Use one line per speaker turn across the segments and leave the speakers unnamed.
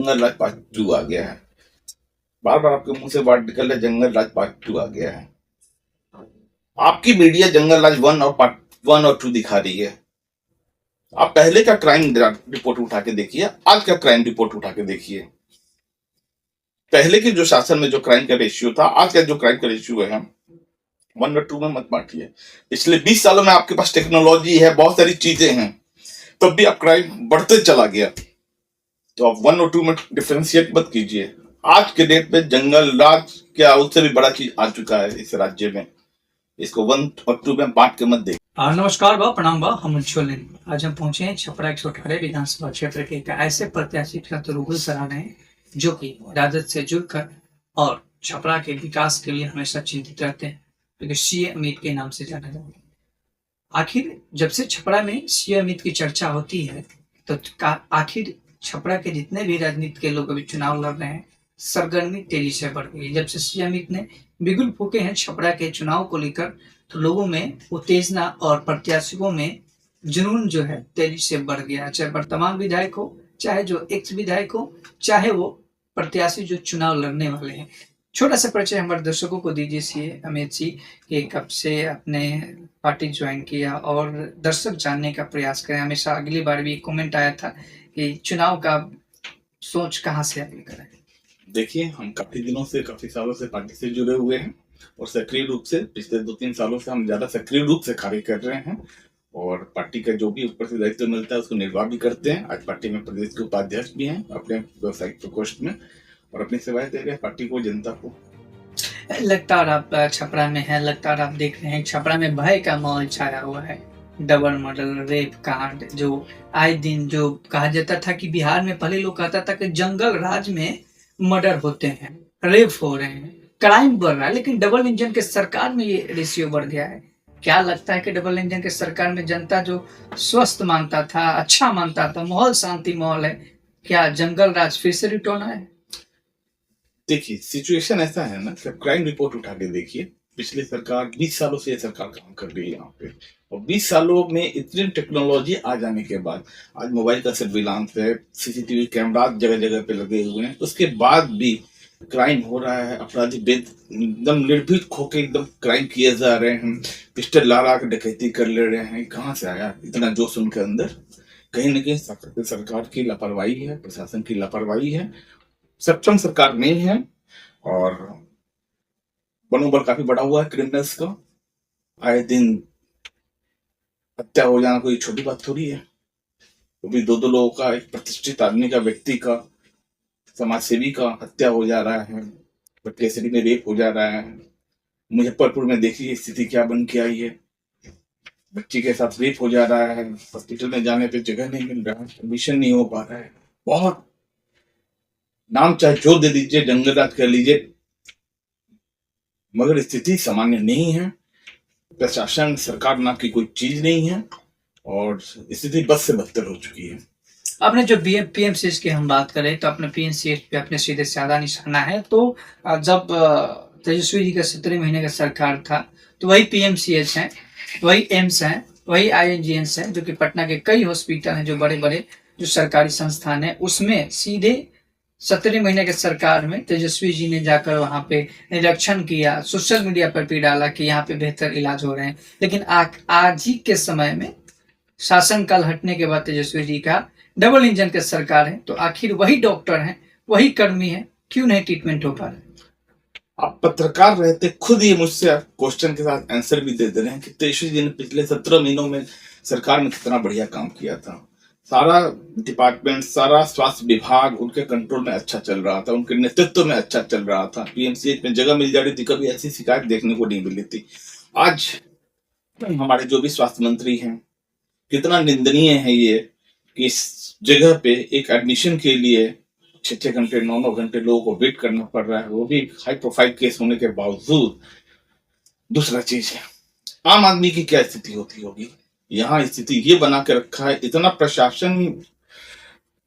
जंगल राज part 2 आ गया है। बार बार आपके मुंह से बात निकल रहा है, जंगल राज पार्ट 2 आ गया है। आपकी मीडिया जंगल राज 1 और पार्ट 1 और 2 दिखा रही है। आप पहले का क्राइम रिपोर्ट उठा के देखिए, आज का क्राइम रिपोर्ट उठा के देखिए। पहले के जो शासन में जो क्राइम का रेशियो था, आज का जो क्राइम का रेशियो है, 1 और 2 में मत बांटिए। पिछले 20 सालों में आपके पास टेक्नोलॉजी है, बहुत सारी चीजें हैं, तब भी आप क्राइम बढ़ते चला गया। तो आप 1 और 2 में डिफ्रेंशिएट मत कीजिए। आज के डेट में जंगल राज क्या उससे भी बड़ा चीज आ चुका है इस राज्य में। इसको 1 और 2 में बांट के मत देखिए।
नमस्कार बा, प्रणाम बा, हम छोलेन। आज हम पहुंचे हैं छपरा 118 विधानसभा क्षेत्र के एक ऐसे प्रत्याशी रुगुल सराहना है जो कि राजद से जुड़कर और छपरा के विकास के लिए हमेशा चिंतित रहते हैं, क्योंकि सी अमित के नाम से जाना जाता है। आखिर जब से छपरा में सी अमित की चर्चा होती है तो आखिर छपरा के जितने भी राजनीति के लोग अभी चुनाव लड़ रहे हैं, सरगर्मी तेजी से बढ़ गई। जब से सी अमित ने बिगुल फूके हैं छपरा के चुनाव को लेकर, तो लोगों में उत्तेजना और प्रत्याशियों में जुनून जो है तेजी से बढ़ गया। चाहे वर्तमान विधायक हो, चाहे जो एक्स विधायक हो, चाहे वो प्रत्याशी जो चुनाव लड़ने वाले हैं। छोटा सा परिचय हमारे दर्शकों को दीजिए सी अमित जी कि कब से आपने पार्टी ज्वाइन किया, और दर्शक जानने का प्रयास करें। हमेशा अगली बार भी कमेंट आया था कि चुनाव का सोच कहाँ से आगे करें।
देखिए, हम काफी दिनों से, काफी सालों से पार्टी से जुड़े हुए हैं और सक्रिय रूप से पिछले 2-3 सालों से हम ज्यादा सक्रिय रूप से कार्य कर रहे हैं और पार्टी का जो भी ऊपर से दायित्व मिलता है उसको निर्वाह भी करते हैं। आज पार्टी में प्रदेश के उपाध्यक्ष भी हैं अपने व्यवसायिक प्रकोष्ठ में और अपनी सेवाएं दे रहे हैं पार्टी को, जनता को।
लगातार आप छपरा में हैं, लगातार आप देख रहे हैं छपरा में भय का माहौल छाया हुआ है। डबल मर्डर, रेप कांड, जो आए दिन जो कहा जाता था कि बिहार में पहले लोग कहता था कि जंगल राज में मर्डर होते हैं, रेप हो रहे हैं, क्राइम बढ़ रहा है, लेकिन डबल इंजन के सरकार में ये रेशियो बढ़ गया है। क्या लगता है कि डबल इंजन के सरकार में जनता जो स्वस्थ मानता था, अच्छा मानता था, माहौल शांति माहौल है, क्या जंगल राज फिर से रिटर्न आए?
देखिए, सिचुएशन ऐसा है ना कि क्राइम रिपोर्ट उठा के देखिए। पिछली सरकार 20 सालों से ये सरकार काम कर रही है यहाँ पे, और 20 सालों में इतनी टेक्नोलॉजी आ जाने के बाद आज मोबाइल का सर्विलांस है, सीसीटीवी कैमरा जगह जगह पे लगे हुए हैं, उसके बाद भी क्राइम हो रहा है। अपराधी एकदम निर्भीक होके एकदम क्राइम किए जा रहे हैं, पिस्टल ला के डकैती कर ले रहे हैं। कहाँ से आया इतना जोश उनके अंदर? कहीं ना कहीं सरकार की लापरवाही है, प्रशासन की लापरवाही है, सक्षम सरकार नहीं है। और मनोबल काफी बढ़ा हुआ है क्रिमिनल्स का। आए दिन हत्या हो जाना कोई छोटी बात थोड़ी है। तो भी दो लोगों का, एक प्रतिष्ठित आदमी का, व्यक्ति का, समाज सेवी का हत्या हो जा रहा है, केसरी में रेप हो जा रहा है। मुजफ्फरपुर में देखिए स्थिति क्या बन के आई है, बच्ची के साथ रेप हो जा रहा है, हॉस्पिटल में जाने पे जगह नहीं मिल रहा है, एडमिशन नहीं हो पा रहा है। बहुत नाम चाहे जो दे दीजिए, जंगल राज कर लीजिए, मगर स्थिति सामान्य नहीं है। प्रशासन, सरकार नाम की कोई चीज नहीं है और स्थिति बद से बदतर हो चुकी है।
आपने जो पीएमसीएच की हम बात करें तो अपने पीएमसीएच पे अपने सीधे साधा निशाना है। तो जब तेजस्वी जी का 17 महीने का सरकार था तो वही पीएमसीएच है, वही एम्स है, वही आईएनजीएस है, जो कि पटना के कई हॉस्पिटल हैं, जो बड़े बड़े जो सरकारी संस्थान है, उसमें सीधे 17 महीने के सरकार में तेजस्वी जी ने जाकर वहां पे निरीक्षण किया, सोशल मीडिया पर भी डाला कि यहाँ पे बेहतर इलाज हो रहे हैं। लेकिन आज ही के समय में शासनकाल हटने के बाद तेजस्वी जी का डबल इंजन के सरकार है, तो आखिर वही डॉक्टर हैं, वही कर्मी हैं, क्यों नहीं ट्रीटमेंट हो पा रहे?
आप पत्रकार रहते खुद ये मुझसे क्वेश्चन के साथ आंसर भी दे दे रहे हैं कि तेजस्वी जी ने पिछले 17 महीनों में सरकार में कितना बढ़िया काम किया था। सारा डिपार्टमेंट, सारा स्वास्थ्य विभाग उनके कंट्रोल में अच्छा चल रहा था, उनके नेतृत्व में अच्छा चल रहा था। पीएमसीएच में जगह मिल जा रही थी, कभी ऐसी शिकायत देखने को नहीं मिली थी। आज हमारे जो भी स्वास्थ्य मंत्री हैं, कितना निंदनीय है ये कि इस जगह पे एक एडमिशन के लिए 6-6 घंटे, 9-9 घंटे लोगों को वेट करना पड़ रहा है, वो भी हाई प्रोफाइल केस होने के बावजूद। दूसरा चीज है, आम आदमी की क्या स्थिति होती होगी? यहाँ स्थिति ये बना के रखा है, इतना प्रशासन,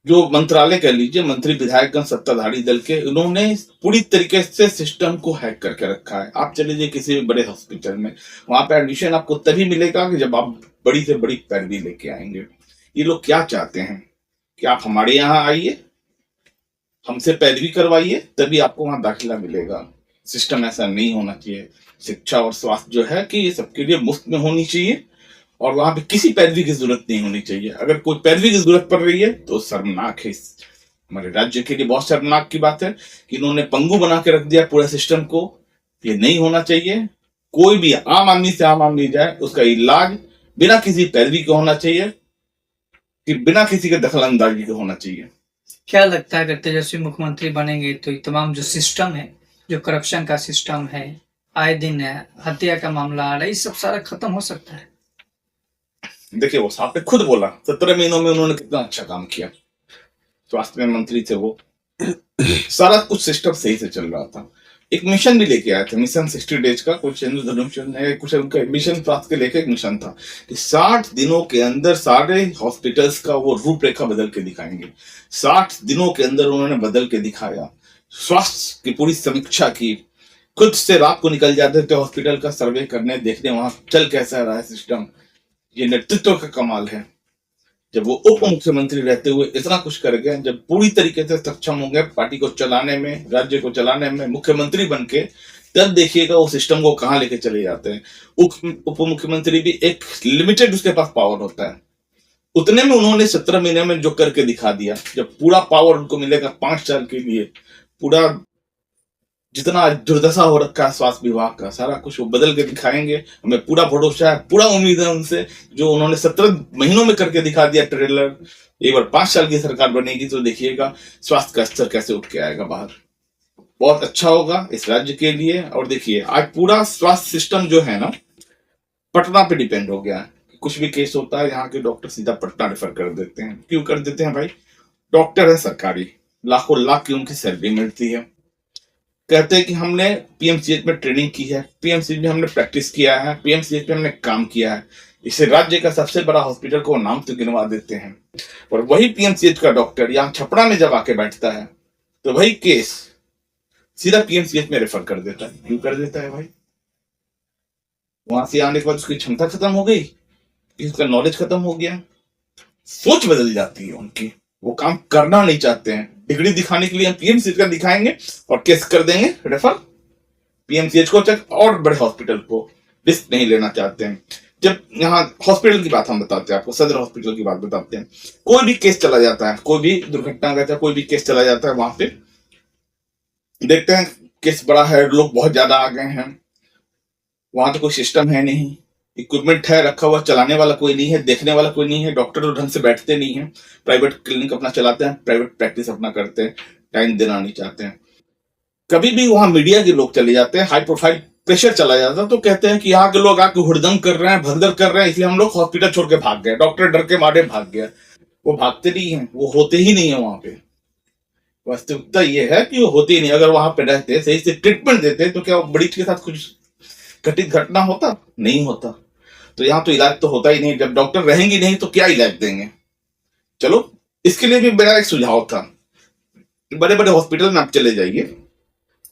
जो मंत्रालय कह लीजिए, मंत्री विधायकगण सत्ताधारी दल के, उन्होंने पूरी तरीके से सिस्टम को हैक करके रखा है। आप चले जाइए किसी भी बड़े हॉस्पिटल में, वहां पे एडमिशन आपको तभी मिलेगा कि जब आप बड़ी से बड़ी पैरवी लेके आएंगे। ये लोग क्या चाहते हैं कि आप हमारे यहाँ आइए, हमसे पैरवी करवाइए तभी आपको वहां दाखिला मिलेगा। सिस्टम ऐसा नहीं होना चाहिए। शिक्षा और स्वास्थ्य जो है कि ये सबके लिए मुफ्त में होनी चाहिए और वहां पे किसी पैरवी की जरूरत नहीं होनी चाहिए। अगर कोई पैरवी की जरूरत पड़ रही है तो शर्मनाक है। हमारे राज्य के लिए बहुत शर्मनाक की बात है कि इन्होंने पंगु बना के रख दिया पूरा सिस्टम को। ये नहीं होना चाहिए। कोई भी आम आदमी से आम आदमी जाए, उसका इलाज बिना किसी पैरवी के होना चाहिए, कि बिना किसी के दखल अंदाजी के होना चाहिए।
क्या लगता है अगर तेजस्वी मुख्यमंत्री बनेंगे तो ये तमाम जो सिस्टम है, जो करप्शन का सिस्टम है, आए दिन हत्या का मामला आ रहा है, ये सब सारा खत्म हो सकता है?
देखिए, वो साहब ने खुद बोला 17 महीनों में उन्होंने कितना अच्छा काम किया। स्वास्थ्य में मंत्री थे वो। सारा कुछ सिस्टम सही से चल रहा था। एक मिशन भी लेके आए थे, मिशन 60 डेज का, कुछ कुछ उनका मिशन स्वास्थ्य के लेके एक मिशन था कि 60 दिनों के अंदर सारे हॉस्पिटल्स का वो रूपरेखा बदल के दिखाएंगे। 60 दिनों के अंदर उन्होंने बदल के दिखाया। स्वास्थ्य की पूरी समीक्षा की। खुद से रात को निकल जाते थे हॉस्पिटल का सर्वे करने, देखने वहां चल कैसा रहा है सिस्टम। ये नेतृत्व का कमाल है। जब वो उप मुख्यमंत्री रहते हुए इतना कुछ कर गए, जब पूरी तरीके से सक्षम हो गए पार्टी को चलाने में, राज्य को चलाने में, मुख्यमंत्री बन के, तब देखिएगा वो सिस्टम को कहां लेके चले जाते हैं। उप मुख्यमंत्री भी एक लिमिटेड उसके पास पावर होता है। उतने में उन्होंने 17 महीने में जो करके दिखा दिया। जब पूरा पावर उनको मिलेगा 5 साल के लिए, पूरा जितना दुर्दशा हो रखा है स्वास्थ्य विभाग का, सारा कुछ वो बदल के दिखाएंगे। हमें पूरा भरोसा है, पूरा उम्मीद है उनसे। जो उन्होंने 17 महीनों में करके दिखा दिया ट्रेलर, एक बार 5 साल की सरकार बनेगी तो देखिएगा स्वास्थ्य का स्तर कैसे उठ के आएगा बाहर। बहुत अच्छा होगा इस राज्य के लिए। और देखिए, आज पूरा स्वास्थ्य सिस्टम जो है ना, पटना पे डिपेंड हो गया है। कुछ भी केस होता है, यहाँ के डॉक्टर सीधा पटना रेफर कर देते हैं। क्यों कर देते हैं भाई? डॉक्टर है सरकारी, लाखों लाख की उनकी सैलरी मिलती है। कहते हैं कि हमने पीएमसीएच में ट्रेनिंग की है, पीएमसीएच में हमने प्रैक्टिस किया है, पीएमसीएच में हमने काम किया है। इसे राज्य का सबसे बड़ा हॉस्पिटल को नाम तो गिनवा देते हैं। और वही पीएमसीएच का डॉक्टर यहाँ छपरा में जब आके बैठता है तो वही केस सीधा पीएमसीएच में रेफर कर देता है। क्यों कर देता है भाई? वहां से आने के बाद उसकी क्षमता खत्म हो गई, उसका नॉलेज खत्म हो गया, सोच बदल जाती है उनकी। वो काम करना नहीं चाहते हैं। डिग्री दिखाने के लिए हम पीएमसीएच का दिखाएंगे और केस कर देंगे रेफर पीएमसीएच को, चेक और बड़े हॉस्पिटल को। रिस्क नहीं लेना चाहते हैं। जब यहाँ हॉस्पिटल की बात हम बताते हैं आपको, सदर हॉस्पिटल की बात बताते हैं। कोई भी केस चला जाता है, कोई भी दुर्घटना का कोई भी केस चला जाता है, वहां पे देखते हैं केस बड़ा है, लोग बहुत ज्यादा आ गए हैं। वहां तो कोई सिस्टम है नहीं, इक्विपमेंट है रखा हुआ, चलाने वाला कोई नहीं है, देखने वाला कोई नहीं है, डॉक्टर तो ढंग से बैठते नहीं है। प्राइवेट क्लिनिक अपना चलाते हैं, प्राइवेट प्रैक्टिस अपना करते हैं, टाइम देना नहीं चाहते हैं। कभी भी वहां मीडिया के लोग चले जाते हैं, हाई प्रोफाइल प्रेशर चला जाता है, तो कहते हैं कि यहाँ के लोग आके हुड़दंग कर रहे हैं, भगदड़ कर रहे हैं, इसलिए हम लोग हॉस्पिटल छोड़ के भाग गए, डॉक्टर डर के मारे भाग गया। वो भागते नहीं है, वो होते ही नहीं है वहां पे। वास्तविकता ये है कि वो होते ही नहीं। अगर वहां पे रहते, सही से ट्रीटमेंट देते, तो क्या मरीज के साथ कुछ घटित घटना होता? नहीं होता। तो यहाँ तो इलाज तो होता ही नहीं। जब डॉक्टर रहेंगे नहीं तो क्या इलाज देंगे? चलो, इसके लिए भी मेरा एक सुझाव था, बड़े बड़े हॉस्पिटल में आप चले जाइए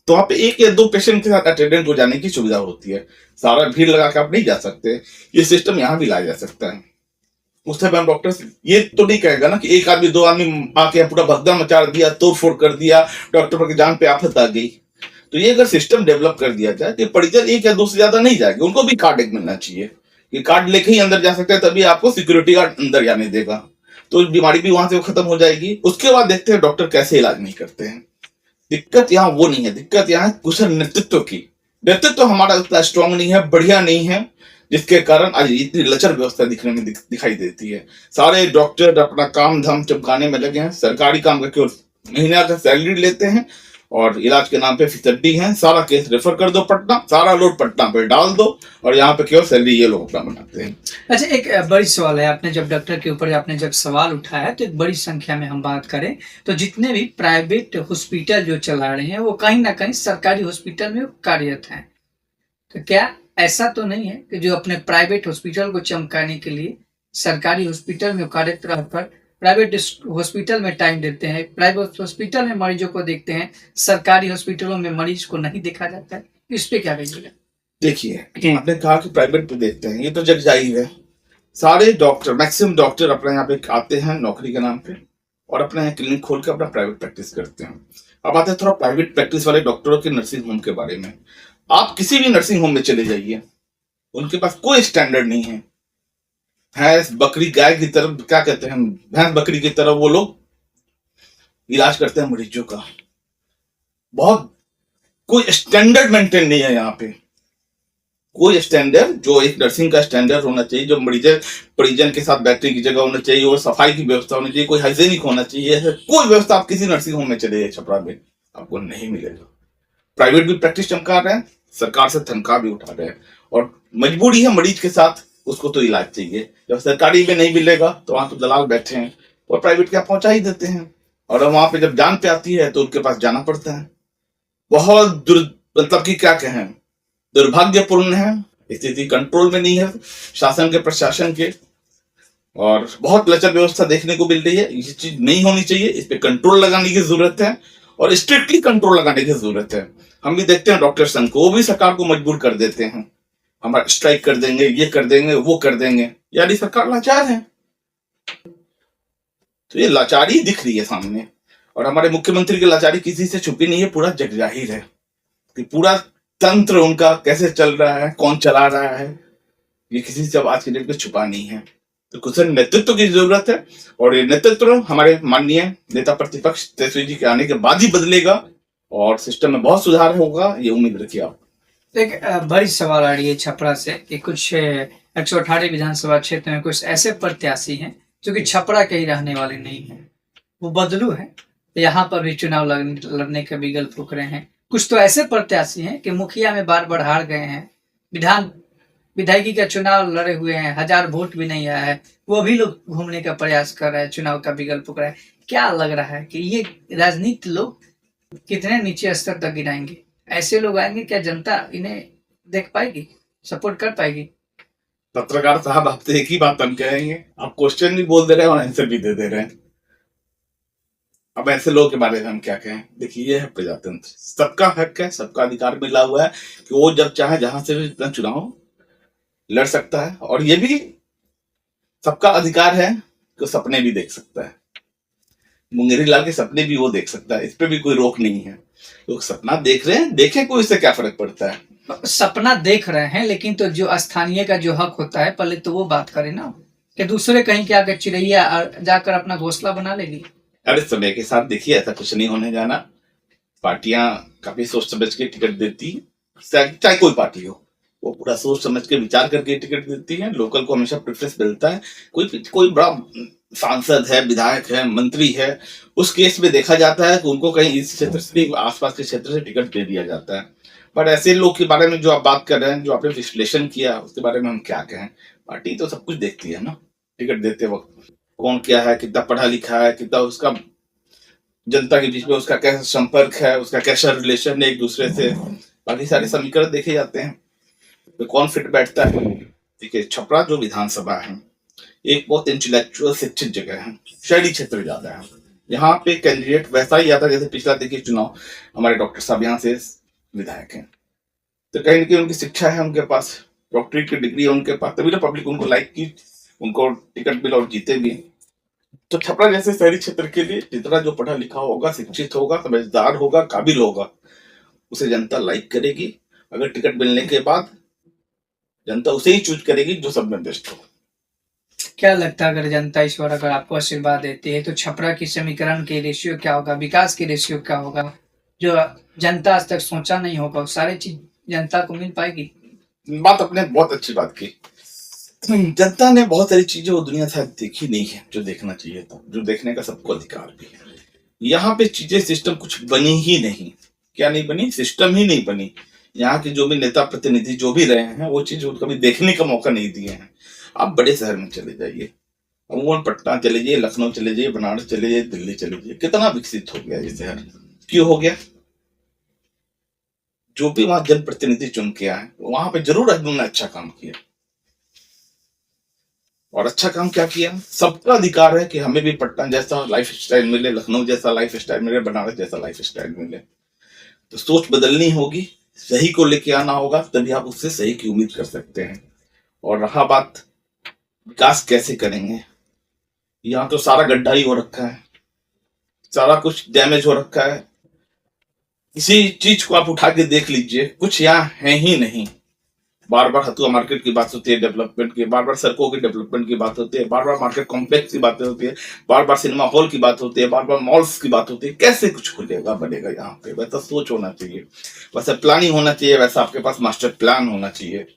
तो वहां पे 1 या 2 पेशेंट के साथ अटेंडेंट हो जाने की सुविधा होती है। सारा भीड़ लगा के आप नहीं जा सकते। ये सिस्टम यहाँ भी लाया जा सकता है। उस टाइम डॉक्टर ये तो नहीं कहेगा ना कि 1 आदमी 2 आदमी आके पूरा भगदड़ मचा दिया, तोड़ फोड़ कर दिया, डॉक्टर पर जान पे आफत आ गई। तो ये अगर सिस्टम डेवलप कर दिया जाए कि परिजन 1 या 2 से ज्यादा नहीं जाएंगे, उनको भी कार्ड एक मिलना चाहिए। ये कार्ड लेके ही अंदर जा सकते हैं, तभी आपको सिक्योरिटी गार्ड अंदर जाने देगा। तो बीमारी भी वहां से खत्म हो जाएगी। उसके बाद देखते हैं डॉक्टर कैसे इलाज नहीं करते हैं। दिक्कत यहाँ वो नहीं है, दिक्कत यहाँ है कुशल नेतृत्व की। नेतृत्व हमारा उतना स्ट्रांग नहीं है, बढ़िया नहीं है, जिसके कारण आज इतनी लचर व्यवस्था दिखने में दिखाई देती है। सारे डॉक्टर अपना काम धाम चमकाने में लगे हैं, सरकारी काम करके महीना का सैलरी लेते हैं और इलाज के नाम पे फितड्डी हैं। सारा केस रेफर कर दो पटना, सारा लोड पटना पे डाल दो और यहाँ पे केवल सैलरी ये लोग अपना बनाते हैं।
अच्छा, एक बड़ी सवाल है, आपने जब डॉक्टर के ऊपर आपने जब सवाल उठाया तो एक बड़ी संख्या में हम बात करें तो जितने भी प्राइवेट हॉस्पिटल जो चला रहे हैं वो कहीं ना कहीं सरकारी हॉस्पिटल में कार्यरत हैं। तो क्या ऐसा तो नहीं है कि जो अपने प्राइवेट हॉस्पिटल को चमकाने के लिए सरकारी हॉस्पिटल में कार्यरत रहकर प्राइवेट हॉस्पिटल में टाइम देते हैं, प्राइवेट हॉस्पिटल में मरीजों को देखते हैं, सरकारी हॉस्पिटलों में मरीज को नहीं देखा जाता है? इस पे क्या कहिएगा?
देखिए, आपने कहा कि प्राइवेट पे देखते हैं, ये तो जग जाहिर है। सारे डॉक्टर, मैक्सिमम डॉक्टर अपने यहाँ पे आते हैं नौकरी के नाम पे और अपना क्लिनिक खोल के अपना प्राइवेट प्रैक्टिस करते हैं। अब आते हैं थोड़ा प्राइवेट प्रैक्टिस वाले डॉक्टरों के नर्सिंग होम के बारे में। आप किसी भी नर्सिंग होम में चले जाइए, उनके पास कोई स्टैंडर्ड नहीं है। भैंस बकरी गाय की तरह, क्या कहते हैं, भैंस बकरी की तरह वो लोग इलाज करते हैं मरीजों का। बहुत कोई स्टैंडर्ड मेंटेन नहीं है यहाँ पे। कोई स्टैंडर्ड जो एक नर्सिंग का स्टैंडर्ड होना चाहिए, जो परिजन के साथ बैठने की जगह होना चाहिए और सफाई की व्यवस्था होनी चाहिए, कोई हाइजीनिक होना चाहिए, कोई व्यवस्था आप किसी नर्सिंग होम में चले जाइए छपरा में आपको नहीं मिलेगा। प्राइवेट भी प्रैक्टिस चमका रहे हैं, सरकार से तनख्वाह भी उठा रहे हैं, और मजबूरी है मरीज के साथ, उसको तो इलाज चाहिए। जब सरकारी में नहीं मिलेगा तो वहां तो दलाल बैठे हैं और प्राइवेट क्या पहुंचा ही देते हैं, और वहां पे जब जान पे आती है तो उनके पास जाना पड़ता है। बहुत मतलब कि क्या कहें, दुर्भाग्यपूर्ण है। स्थिति कंट्रोल में नहीं है शासन के, प्रशासन के, और बहुत लचर व्यवस्था देखने को मिल रही है। ये चीज नहीं होनी चाहिए, इस पे कंट्रोल लगाने की जरूरत है और स्ट्रिक्टली कंट्रोल लगाने की जरूरत है। हम भी देखते हैं डॉक्टर संघ को, वो भी सरकार को मजबूर कर देते हैं, हमारा स्ट्राइक कर देंगे, ये कर देंगे, वो कर देंगे। यानी सरकार लाचार है, तो ये लाचारी दिख रही है सामने। और हमारे मुख्यमंत्री की लाचारी किसी से छुपी नहीं है, पूरा जग जाहिर है कि पूरा तंत्र उनका कैसे चल रहा है, कौन चला रहा है, ये किसी से अब आज की डेट में छुपा नहीं है। तो कुछ नेतृत्व की जरूरत है, और ये नेतृत्व हमारे माननीय नेता प्रतिपक्ष तेजस्वी जी के आने के बाद ही बदलेगा और सिस्टम में बहुत सुधार होगा, ये उम्मीद रखिए आप।
एक बड़ी सवाल आ रही है छपरा से कि कुछ 118 विधानसभा क्षेत्र में कुछ ऐसे प्रत्याशी हैं जो कि छपरा के ही रहने वाले नहीं हैं, वो बदलू हैं, यहाँ पर भी चुनाव लड़ने के बिगल फूक रहे हैं। कुछ तो ऐसे प्रत्याशी हैं कि मुखिया में बार बार हार गए हैं, विधायकी का चुनाव लड़े हुए हैं, 1000 वोट भी नहीं आया है, वो भी लोग घूमने का प्रयास कर रहे हैं, चुनाव का बिगल फूक रहे हैं। क्या लग रहा है कि ये राजनीति लोग कितने नीचे स्तर तक गिराएंगे? ऐसे लोग आएंगे, क्या जनता इन्हें देख पाएगी, सपोर्ट कर पाएगी?
पत्रकार साहब, आप तो एक ही बात हम कहेंगे, आप क्वेश्चन भी बोल दे रहे हैं और आंसर भी दे रहे हैं। अब ऐसे लोगों के बारे में हम क्या कहें? देखिए, ये है प्रजातंत्र, सबका हक है, सबका अधिकार मिला हुआ है कि वो जब चाहे जहां से भी अपना चुनाव लड़ सकता है, और ये भी सबका अधिकार है कि सपने भी देख सकता है। मुंगेरी लाल के सपने भी वो देख सकता है, इस पे भी कोई रोक नहीं है। लोग सपना देख रहे हैं, देखें, कोई इससे क्या फर्क पड़ता है।
सपना देख रहे हैं, लेकिन तो जो स्थानीय का जो हक होता है, पहले तो वो बात करें ना, कि दूसरे कहीं क्या कर चिड़ैया जाकर अपना घोंसला बना लेगी।
अरे समय के साथ देखिए, ऐसा कुछ नहीं होने जाना। पार्टियां काफी सोच समझ के टिकट देती, चाहे कोई पार्टी हो, वो पूरा सोच समझ के विचार करके टिकट देती है। लोकल को हमेशा प्रेफरेंस मिलता है। कोई बड़ा सांसद है, विधायक है, मंत्री है, उस केस में देखा जाता है कि उनको कहीं इस क्षेत्र से, आसपास के क्षेत्र से टिकट दे दिया जाता है। पर ऐसे लोग के बारे में जो आप बात कर रहे हैं, जो आपने विश्लेषण किया, उसके बारे में हम क्या कहें? पार्टी तो सब कुछ देखती है ना टिकट देते वक्त, कौन क्या है, कितना पढ़ा लिखा है, कितना उसका जनता के बीच में उसका कैसा संपर्क है, उसका कैसा रिलेशन है एक दूसरे से, बाकी सारे समीकरण देखे जाते हैं, तो कौन फिट बैठता है। देखिए, छपरा जो विधानसभा है एक बहुत इंटेलेक्चुअल शिक्षित जगह है, शहरी क्षेत्र ज्यादा है, यहाँ पे कैंडिडेट वैसा ही आता है जैसे पिछला देखिए चुनाव, हमारे डॉक्टर साहब यहाँ से विधायक हैं, तो कहीं ना कहीं उनकी शिक्षा है, उनके पास डॉक्टरेट की डिग्री है उनके पास, तभी तो पब्लिक उनको लाइक की, उनको टिकट मिला और जीते भी। तो छपरा जैसे शहरी क्षेत्र के लिए जितना जो पढ़ा लिखा होगा, शिक्षित होगा, समझदार होगा, काबिल होगा, उसे जनता लाइक करेगी। अगर टिकट मिलने के बाद जनता उसे ही चूज करेगी जो सब में बेस्ट हो।
क्या लगता है, अगर जनता इस बार अगर आपको आशीर्वाद देती है तो छपरा की समीकरण के रेशियो क्या होगा, विकास की रेशियो क्या होगा, जो जनता आज तक सोचा नहीं होगा, सारी चीज जनता को मिल पाएगी?
बात अपने बहुत अच्छी बात की। जनता ने बहुत सारी चीजें वो दुनिया से देखी नहीं है जो देखना चाहिए था, जो देखने का सबको अधिकार भी है। यहाँ पे चीजें, सिस्टम कुछ बनी ही नहीं। क्या नहीं बनी? सिस्टम ही नहीं बनी। यहाँ के जो भी नेता प्रतिनिधि जो भी रहे हैं, वो चीज कभी देखने का मौका नहीं दिए हैं। आप बड़े शहर में चले जाइए, अमूमन पटना चले जाइए, लखनऊ चले जाइए, बनारस चले जाइए, दिल्ली चले जाइए, कितना विकसित हो गया ये शहर। क्यों हो गया? जो भी वहां जनप्रतिनिधि चुन के आए, वहां पे जरूर उन्होंने अच्छा काम किया। और अच्छा काम क्या किया? सबका अधिकार है कि हमें भी पटना जैसा लाइफ स्टाइल मिले, लखनऊ जैसा लाइफ स्टाइल मिले, बनारस जैसा लाइफ स्टाइल मिले। तो सोच बदलनी होगी, सही को लेके आना होगा, तभी आप उससे सही की उम्मीद कर सकते हैं। और रहा बात विकास कैसे करेंगे, यहाँ तो सारा गड्ढा ही हो रखा है। सारा कुछ डैमेज हो रखा है। किसी चीज को आप उठा के देख लीजिए, कुछ यहाँ है ही नहीं। बार बार हथुआ मार्केट की बात होती है डेवलपमेंट की, बार बार सड़कों की डेवलपमेंट की बात होती है, बार बार मार्केट कॉम्प्लेक्स की बातें होती है, बार बार सिनेमा हॉल की बात होती है, बार बार मॉल्स की बात होती है। कैसे कुछ खुलेगा बनेगा यहाँ पे? वैसा सोच होना चाहिए, वैसा प्लानिंग होना चाहिए, वैसा आपके पास मास्टर प्लान होना चाहिए।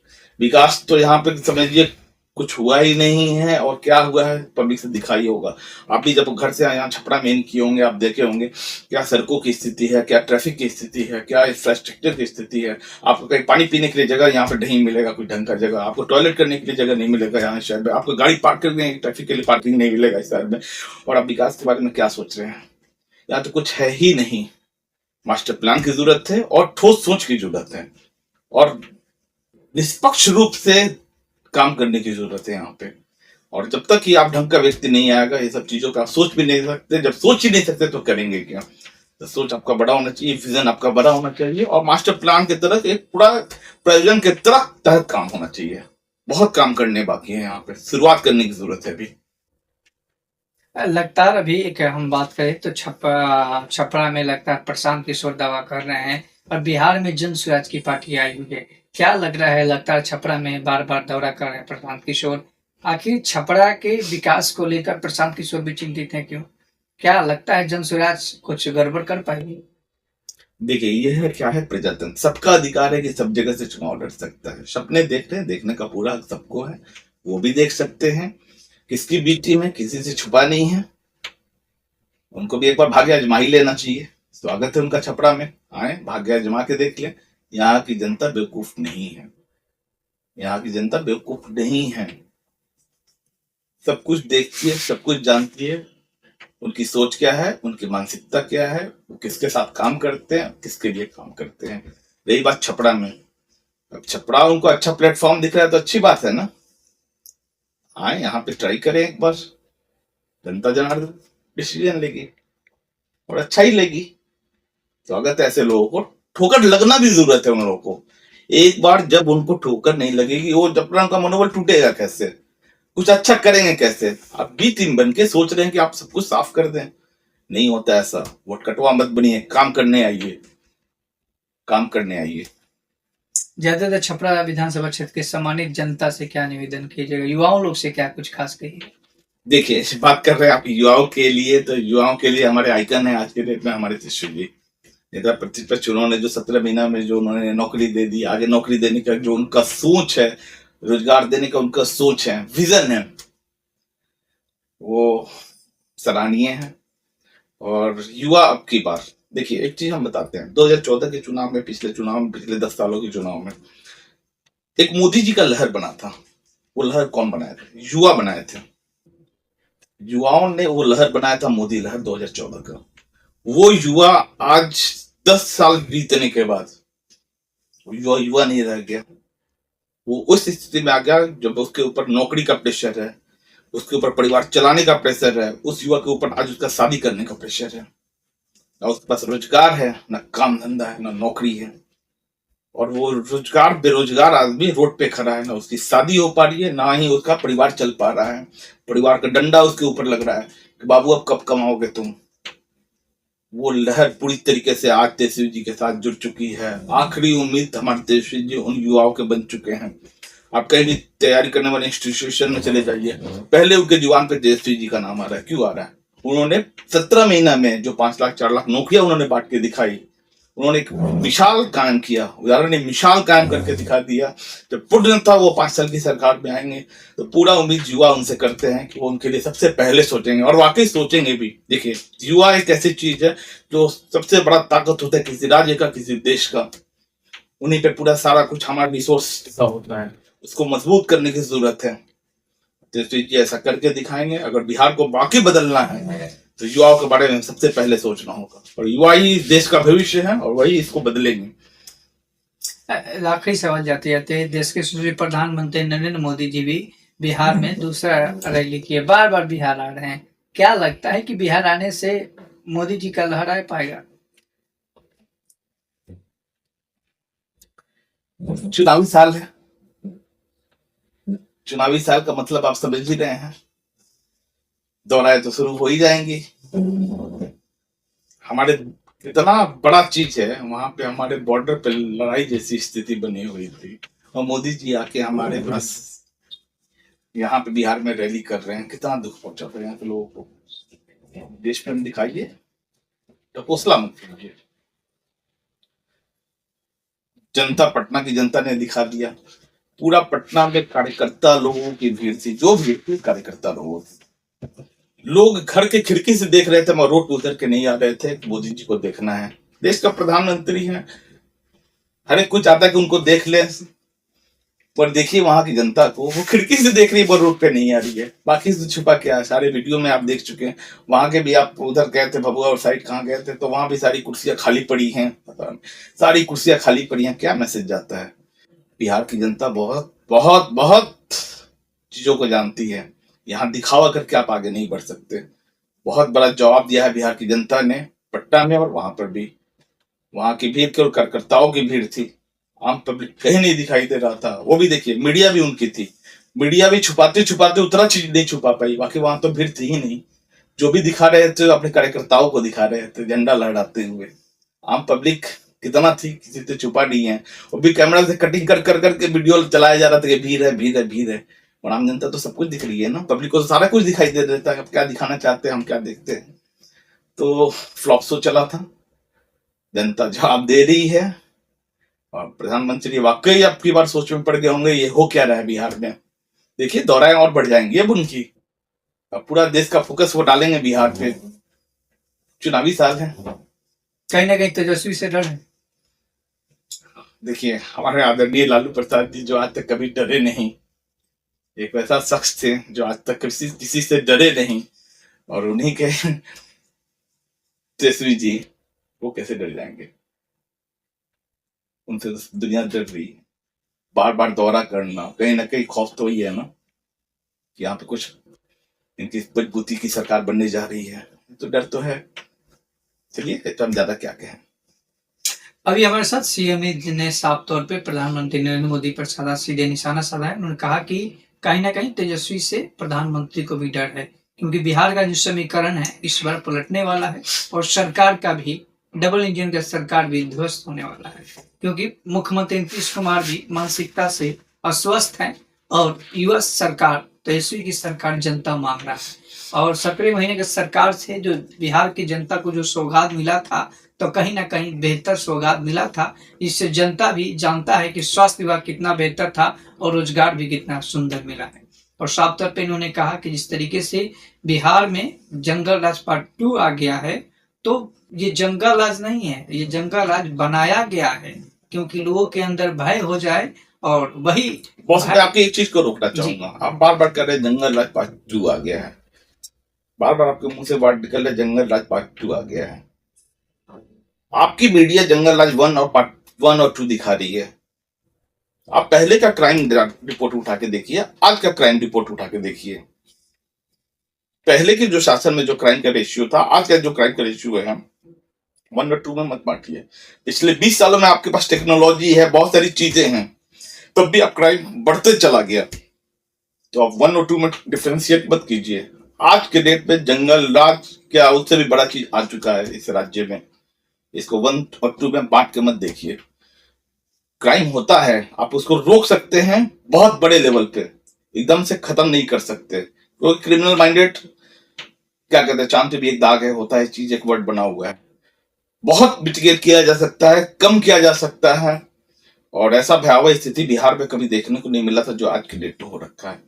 विकास तो यहाँ पे समझिए कुछ हुआ ही नहीं है, और क्या हुआ है पब्लिक से दिखाई होगा। आप भी जब घर से यहाँ छपरा में किए होंगे, आप देखे होंगे क्या सड़कों की स्थिति है, क्या ट्रैफिक की स्थिति है, क्या इंफ्रास्ट्रक्चर की स्थिति है। आपको कहीं पानी पीने के लिए जगह यहाँ पे नहीं मिलेगा, कोई ढंग का जगह, आपको टॉयलेट करने के लिए जगह नहीं मिलेगा यहाँ शहर में, आपको गाड़ी पार्क करने ट्रैफिक के लिए पार्किंग नहीं मिलेगा इस शहर में। और आप विकास के बारे में क्या सोच रहे हैं? यहाँ तो कुछ है ही नहीं। मास्टर प्लान की जरूरत है और ठोस सोच की जरूरत है, और निष्पक्ष रूप से काम करने की जरूरत है यहाँ पे। और जब तक कि आप ढंग का व्यक्ति नहीं आएगा, ये सब चीजों पे आप सोच भी नहीं सकते। जब सोच ही नहीं सकते तो करेंगे क्या? तो सोच आपका बड़ा होना चाहिए, विजन आपका बड़ा होना चाहिए, और मास्टर प्लान की तरह एक पूरा प्रयोजन के तहत काम होना चाहिए। बहुत काम करने बाकी है यहाँ पे, शुरुआत करने की जरूरत है अभी।
लगातार अभी एक हम बात करें तो छपरा में लगातार प्रशांत किशोर दावा कर रहे हैं और बिहार में जन स्वराज की पार्टी आई हुई है। क्या लग रहा है, लगातार छपरा में बार बार दौरा कर रहे हैं प्रशांत किशोर, आखिर छपरा के विकास को लेकर प्रशांत किशोर भी चिंतित है क्यों? क्या लगता है जन स्वराज कुछ गड़बड़ कर पाएगी?
देखिए ये है क्या है, प्रजातंत्र, सबका अधिकार है कि सब जगह से चुनाव लड़ सकता है। सपने देख रहे हैं, देखने का पूरा हक सबको है, वो भी देख सकते हैं। किसकी बी टीम है, किसी से छुपा नहीं है। उनको भी एक बार भाग्य आजमा ही लेना चाहिए। स्वागत है उनका छपरा में, आए भाग्य आजमा के देख ले। यहाँ की जनता बेवकूफ नहीं है, यहाँ की जनता बेवकूफ नहीं है, सब कुछ देखती है, सब कुछ जानती है। उनकी सोच क्या है, उनकी मानसिकता क्या है, वो किसके साथ काम करते हैं, किसके लिए काम करते हैं। रही बात छपरा में, अब छपरा उनको अच्छा प्लेटफॉर्म दिख रहा है तो अच्छी बात है ना। आए यहाँ पे ट्राई करें एक बार, जनता जनार्दन डिसीजन लेगी और अच्छा ही लेगी। स्वागत है ऐसे लोगों को, ठोकर लगना भी जरूरत है उन लोगों को। एक बार जब उनको ठोकर नहीं लगेगी, वो जब उनका मनोबल टूटेगा कैसे, कुछ अच्छा करेंगे कैसे? आप बी टीम बन के सोच रहे हैं कि आप सब कुछ साफ कर दें, नहीं होता ऐसा। वोट कटवा मत बनिए, काम करने आइए, काम करने आइए।
ज्यादातर छपरा विधानसभा क्षेत्र के सम्मानित जनता से क्या निवेदन कीजिएगा, युवाओं लोग से क्या कुछ खास कहिए?
देखिए ऐसी बात कर रहे हैं आप युवाओं के लिए, तो युवाओं के लिए हमारे आइकन है आज के डेट में हमारे शिष्य जी, नेता प्रतिपक्ष। उन्होंने जो 17 महीना में जो उन्होंने नौकरी दे दी, आगे नौकरी देने का जो उनका सोच है, रोजगार देने का उनका सोच है, विजन है, वो सराहनीय है। और युवा अब की बार देखिए एक चीज हम बताते हैं, 2014 के चुनाव में, पिछले चुनाव में, पिछले 10 सालों के चुनाव में एक मोदी जी का लहर बना था। वो लहर कौन बनाया था? युवा बनाए थे। युवाओं ने वो लहर बनाया था, मोदी लहर 2014 का। वो युवा आज 10 साल बीतने के बाद युवा युवा नहीं रह गया। वो उस स्थिति में आ गया जब उसके ऊपर नौकरी का प्रेशर है, उसके ऊपर परिवार चलाने का प्रेशर है, उस युवा के ऊपर आज उसका शादी करने का प्रेशर है। ना उसके पास रोजगार है, ना काम धंधा है, ना नौकरी है। और वो रोजगार बेरोजगार आदमी रोड पे खड़ा है, ना उसकी शादी हो पा रही है, ना ही उसका परिवार चल पा रहा है। परिवार का डंडा उसके ऊपर लग रहा है कि बाबू अब कब कमाओगे तुम। वो लहर पूरी तरीके से आज तेजस्वी जी के साथ जुड़ चुकी है। आखिरी उम्मीद हमारे तेजस्वी जी उन युवाओं के बन चुके हैं। आप कहीं भी तैयारी करने वाले इंस्टीट्यूशन में चले जाइए, पहले उनके जुबान पे तेजस्वी जी का नाम आ रहा है। क्यों आ रहा है? उन्होंने 17 महीना में जो 5 लाख 4 लाख नौकरियां उन्होंने बांट के दिखाई, उन्होंने एक मिसाल कायम किया, उदाहरण ने मिसाल कायम करके दिखा दिया। जब पूर्णतः वो 5 साल की सरकार में आएंगे तो पूरा उम्मीद युवा उनसे करते हैं कि वो उनके लिए सबसे पहले सोचेंगे, और वाकई सोचेंगे भी। देखिए युवा एक ऐसी चीज है जो सबसे बड़ा ताकत होता है किसी राज्य का, किसी देश का। उन्हीं पे पूरा सारा कुछ हमारा रिसोर्स होता है, उसको मजबूत करने की जरूरत है। तो ये ऐसा करके दिखाएंगे। अगर बिहार को बाकी बदलना है तो युवाओं के बारे में सबसे पहले सोचना होगा, और युवा ही देश का भविष्य है और वही इसको बदलेंगे।
आखिरी सवाल जाते जाते, देश के यशस्वी प्रधानमंत्री नरेंद्र मोदी जी भी बिहार में दूसरा रैली किए, बार बार बिहार आ रहे हैं। क्या लगता है कि बिहार आने से मोदी जी का लहर आ पाएगा?
चुनावी साल है, चुनावी साल का मतलब आप समझ ही रहे हैं, दौराएं तो शुरू हो ही जाएंगी। हमारे इतना बड़ा चीज है, वहां पे हमारे बॉर्डर पे लड़ाई जैसी स्थिति बनी हुई थी, और मोदी जी आके हमारे पास यहाँ पे बिहार में रैली कर रहे हैं। कितना दुख पहुंचा था यहाँ के लोगों को। देश प्रेम दिखाइए, ढकोसला मत कीजिए। जनता, पटना की जनता ने दिखा दिया। पूरा पटना में कार्यकर्ता लोगों की भीड़ थी, जो भीड़ थी कार्यकर्ता लोगों की। लोग घर के खिड़की से देख रहे थे, मगर रोड पे उतर के नहीं आ रहे थे। मोदी जी को देखना है, देश का प्रधानमंत्री है, हर एक कुछ चाहता है कि उनको देख ले। पर देखिए वहां की जनता को, वो खिड़की से देख रही है, पर रोड पे नहीं आ रही है। बाकी से छुपा क्या है, सारे वीडियो में आप देख चुके हैं। वहां के भी, आप उधर गए थे भभुआ और साइड कहाँ गए थे, तो वहां भी सारी कुर्सियां खाली पड़ी हैं। पता नहीं सारी कुर्सियां खाली पड़ी हैं, क्या मैसेज जाता है। बिहार की जनता बहुत बहुत बहुत चीजों को जानती है। यहाँ दिखावा करके आप आगे नहीं बढ़ सकते। बहुत बड़ा जवाब दिया है बिहार की जनता ने, पटना में और वहां पर भी। वहां की भीड़ केवल कार्यकर्ताओं की भीड़ थी, आम पब्लिक कहीं नहीं दिखाई दे रहा था। वो भी देखिए, मीडिया भी उनकी थी, मीडिया भी छुपाते छुपाते उतना चीज नहीं छुपा पाई। बाकी वहां तो भीड़ थी ही नहीं। जो भी दिखा रहे थे अपने कार्यकर्ताओं को दिखा रहे थे, झंडा लहराते हुए। आम पब्लिक कितना थी, किसी से छुपा नहीं है। वो भी कैमरा से कटिंग कर कर करके वीडियो चलाया जा रहा था कि भीड़ है, भीड़ है, भीड़ है। और आम जनता तो सब कुछ दिख रही है ना, पब्लिक को तो सारा कुछ दिखाई दे देता है। अब क्या दिखाना चाहते हैं, हम क्या देखते हैं। तो फ्लॉप शो चला था, जनता जवाब दे रही है। और प्रधानमंत्री वाकई अब की बार सोच में पड़ गए होंगे, ये हो क्या रहा है बिहार में। देखिए दौराएं और बढ़ जाएंगी अब उनकी। अब पूरा देश का फोकस वो डालेंगे बिहार पे। चुनावी साल है,
कहीं ना कहीं तेजस्वी से डर है।
देखिए हमारे आदरणीय लालू प्रसाद जी, जो आज तक कभी डरे नहीं, एक वैसा शख्स थे जो आज तक किसी से डरे नहीं। और उन्हीं के तेजस्वी जी, वो कैसे डर जाएंगे। उनसे तो दुनिया डर रही है। बार बार दौरा करना, कहीं ना कहीं खौफ तो ही है ना कि यहाँ पे कुछ इनकी बदबूती की सरकार बनने जा रही है, तो डर तो है। चलिए तो हम ज्यादा क्या कहें।
अभी हमारे साथ सीएम ने साफ तौर पे प्रधानमंत्री नरेंद्र मोदी पर सीधे निशाना साधा है। उन्होंने कहा कि कहीं ना कहीं तेजस्वी से प्रधानमंत्री को भी डर है, क्योंकि बिहार का जो समीकरण है इस बार पलटने वाला है, और सरकार का भी, डबल इंजन का सरकार भी ध्वस्त होने वाला है, क्योंकि मुख्यमंत्री नीतीश कुमार भी मानसिकता से अस्वस्थ हैं, और युवा सरकार, तेजस्वी की सरकार जनता मांग रहा है। और 17 महीने की सरकार से जो बिहार की जनता को जो सौगात मिला था, तो कहीं ना कहीं बेहतर सौगात मिला था। इससे जनता भी जानता है कि स्वास्थ्य विभाग कितना बेहतर था और रोजगार भी कितना सुंदर मिला है। और साफ तौर पे इन्होंने कहा कि जिस तरीके से बिहार में जंगल राज पार्ट 2 आ गया है, तो ये जंगल राज नहीं है, ये जंगल राज बनाया गया है, क्योंकि लोगों के अंदर भय हो जाए। और वही
बॉस, मैं आपकी एक चीज को रोकना चाहूंगा। आप बार बार कह रहे जंगल राज पार्ट 2 आ गया है, बार बार आपके मुंह से वर्ड निकल रहे जंगल राज पार्ट 2 आ गया है। आपकी मीडिया जंगल राज 1 और पार्ट 1 और 2 दिखा रही है। आप पहले का क्राइम रिपोर्ट उठा के देखिए, आज का क्राइम रिपोर्ट उठा के देखिए। पहले के जो शासन में जो क्राइम का रेशियो था, आज का जो क्राइम का रेशियो है, 1 और 2 में मत बांटिए। पिछले 20 सालों में आपके पास टेक्नोलॉजी है, बहुत सारी चीजें हैं, तब भी आप क्राइम बढ़ते चला गया। तो आप 1 और 2 में डिफ्रेंशिएट मत कीजिए। आज के डेट में जंगल राज क्या, उससे भी बड़ा चीज आ चुका है इस राज्य में। इसको 1 और 2 में बांट के मत देखिए। क्राइम होता है, आप उसको रोक सकते हैं बहुत बड़े लेवल पे, एकदम से खत्म नहीं कर सकते। क्योंकि क्रिमिनल माइंडेड, क्या कहते हैं, चांद पे भी एक दाग है, होता है चीज, एक वर्ड बना हुआ है। बहुत मिटिगेट किया जा सकता है, कम किया जा सकता है। और ऐसा भयावह स्थिति बिहार में कभी देखने को नहीं मिला था जो आज के डेट में हो रखा है।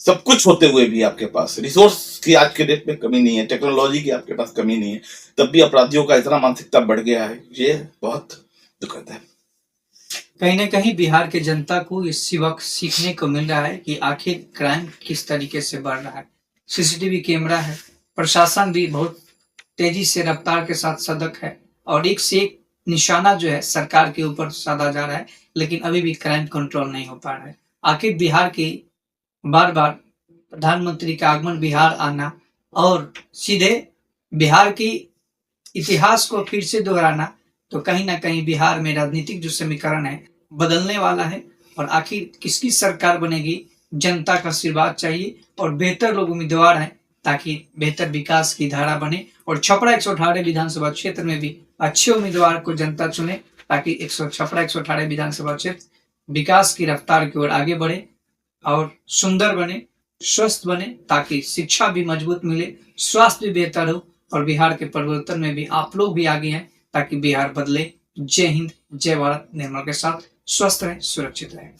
सब कुछ होते हुए भी आपके पास रिसोर्स की आज के डेट में कमी नहीं है, टेक्नोलॉजी की आपके पास कमी नहीं है, तब भी अपराधियों का इतना मानसिकता बढ़ गया है। ये बहुत दुखद है।
कहीं ना कहीं बिहार के जनता को इस वक्त सीखने को मिल रहा है कि आखिर क्राइम किस तरीके से बढ़ रहा है। सीसीटीवी कैमरा है, प्रशासन भी बहुत तेजी से रफ्तार के साथ सतर्क है, और एक से एक निशाना जो है सरकार के ऊपर साधा जा रहा है, लेकिन अभी भी क्राइम कंट्रोल नहीं हो पा रहा है। आखिर बिहार की बार बार प्रधानमंत्री का आगमन बिहार आना और सीधे बिहार की इतिहास को फिर से दोहराना, तो कहीं ना कहीं बिहार में राजनीतिक जो समीकरण है बदलने वाला है। और आखिर किसकी सरकार बनेगी, जनता का आशीर्वाद चाहिए, और बेहतर लोग उम्मीदवार हैं, ताकि बेहतर विकास की धारा बने और छपरा 118 विधानसभा क्षेत्र में भी अच्छे उम्मीदवार को जनता चुने, ताकि छपरा 118 विधानसभा क्षेत्र विकास की रफ्तार की ओर आगे बढ़े और सुंदर बने, स्वस्थ बने, ताकि शिक्षा भी मजबूत मिले, स्वास्थ्य भी बेहतर हो और बिहार के परिवर्तन में भी आप लोग भी आगे हैं, ताकि बिहार बदले। जय हिंद, जय भारत। निर्मल के साथ स्वस्थ रहें, सुरक्षित रहें।